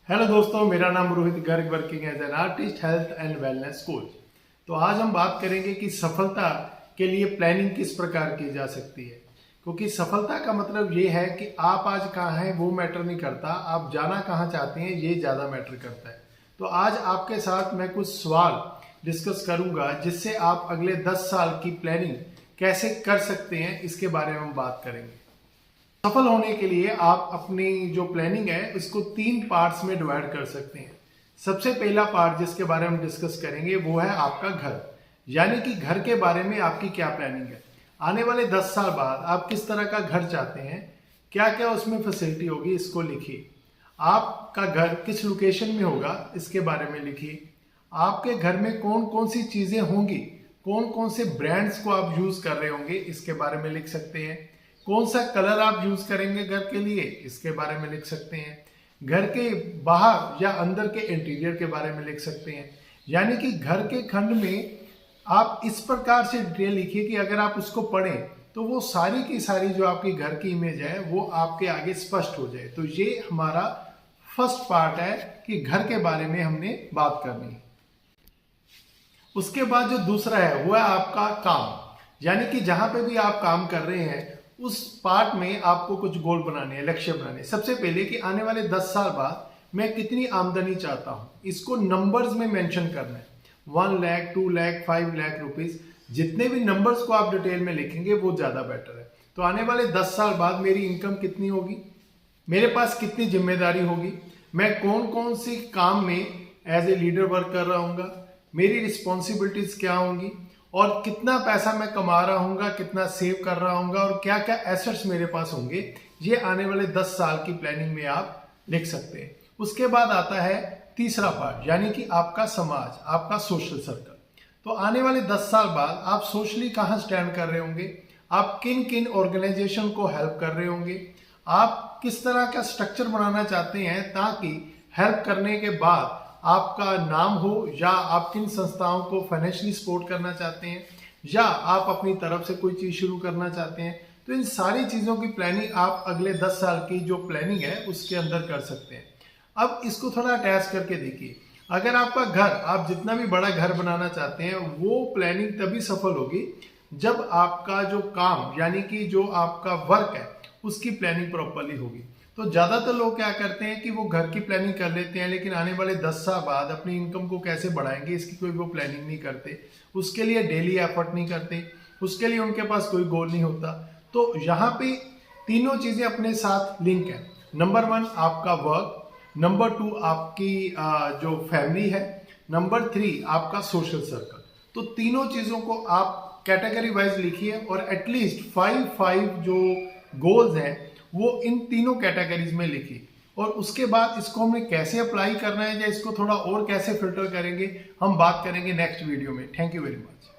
Hello दोस्तों, मेरा नाम Rohit Garg, working as an artist, health and wellness coach. तो आज हम बात करेंगे कि सफलता के लिए प्लानिंग किस प्रकार की जा सकती है। क्योंकि सफलता का मतलब ये है कि आप आज कहाँ हैं वो मैटर नहीं करता, आप जाना कहाँ चाहते हैं ये ज़्यादा मैटर करता है। तो आज आपके साथ मैं कुछ सवाल डिस्कस करूंगा जिससे आप अगले 10 साल की प्लानिंग कैसे कर सकते हैं इसके बारे में हम बात करेंगे। सफल होने के लिए आप अपनी जो प्लानिंग है इसको 3 पार्ट्स में डिवाइड कर सकते हैं। सबसे पहला पार्ट जिसके बारे में डिस्कस करेंगे वो है आपका घर, यानी कि घर के बारे में आपकी क्या प्लानिंग है। आने वाले 10 साल बाद आप किस तरह का घर चाहते हैं, क्या क्या उसमें फैसिलिटी होगी, इसको लिखिए। आपका घर किस लोकेशन में होगा इसके बारे में लिखिए। आपके घर में कौन कौन सी चीजें होंगी, कौन कौन से ब्रांड्स को आप यूज कर रहे होंगे इसके बारे में लिख सकते हैं। कौन सा कलर आप यूज करेंगे घर के लिए इसके बारे में लिख सकते हैं। घर के बाहर या अंदर के इंटीरियर के बारे में लिख सकते हैं। यानी कि घर के खंड में आप इस प्रकार से डिटेल लिखिए कि अगर आप उसको पढ़ें तो वो सारी की सारी जो आपकी घर की इमेज है वो आपके आगे स्पष्ट हो जाए। तो ये हमारा फर्स्ट पार्ट है कि घर के बारे में हमने बात करनी है। उसके बाद जो दूसरा है वो है आपका काम, यानी कि जहां पे भी आप काम कर रहे हैं उस पार्ट में आपको कुछ गोल बनाने हैं, लक्ष्य बनाने हैं। सबसे पहले कि आने वाले 10 साल बाद मैं कितनी आमदनी चाहता हूं, इसको नंबर्स में मेंशन करना है। 1 लाख, 2 लाख, 5 लाख रुपीज, जितने भी नंबर्स को आप डिटेल में लिखेंगे वो ज्यादा बेटर है। तो आने वाले 10 साल बाद मेरी इनकम कितनी होगी, मेरे पास कितनी जिम्मेदारी होगी, मैं कौन कौन सी काम में एज ए लीडर वर्क कर रहा हूँ, मेरी रिस्पॉन्सिबिलिटीज क्या होंगी, और कितना पैसा मैं कमा रहा हूँ, कितना सेव कर रहा हूँ, और क्या क्या एसेट्स मेरे पास होंगे, ये आने वाले 10 साल की प्लानिंग में आप लिख सकते हैं। उसके बाद आता है तीसरा पार्ट, यानी कि आपका समाज, आपका सोशल सर्कल। तो आने वाले 10 साल बाद आप सोशली कहाँ स्टैंड कर रहे होंगे, आप किन किन ऑर्गेनाइजेशन को हेल्प कर रहे होंगे, आप किस तरह का स्ट्रक्चर बनाना चाहते हैं ताकि हेल्प करने के बाद आपका नाम हो, या आप किन संस्थाओं को फाइनेंशियली सपोर्ट करना चाहते हैं, या आप अपनी तरफ से कोई चीज शुरू करना चाहते हैं। तो इन सारी चीजों की प्लानिंग आप अगले 10 साल की जो प्लानिंग है उसके अंदर कर सकते हैं। अब इसको थोड़ा अटैच करके देखिए। अगर आपका घर, आप जितना भी बड़ा घर बनाना चाहते हैं, वो प्लानिंग तभी सफल होगी जब आपका जो काम यानी कि जो आपका वर्क है उसकी प्लानिंग प्रॉपरली होगी। तो ज्यादातर लोग क्या करते हैं कि वो घर की प्लानिंग कर लेते हैं, लेकिन आने वाले 10 साल बाद अपनी इनकम को कैसे बढ़ाएंगे इसकी कोई वो प्लानिंग नहीं करते, उसके लिए डेली एफर्ट नहीं करते, उसके लिए उनके पास कोई गोल नहीं होता। तो यहाँ पे तीनों चीजें अपने साथ लिंक है। नंबर 1 आपका वर्क, नंबर 2 आपकी जो फैमिली है, नंबर 3 आपका सोशल सर्कल। तो तीनों चीजों को आप कैटेगरी वाइज लिखिए और एटलीस्ट 5 जो गोल्स हैं वो इन तीनों कैटेगरीज में लिखिए। और उसके बाद इसको हमें कैसे अप्लाई करना है या इसको थोड़ा और कैसे फिल्टर करेंगे हम बात करेंगे नेक्स्ट वीडियो में। Thank you very much.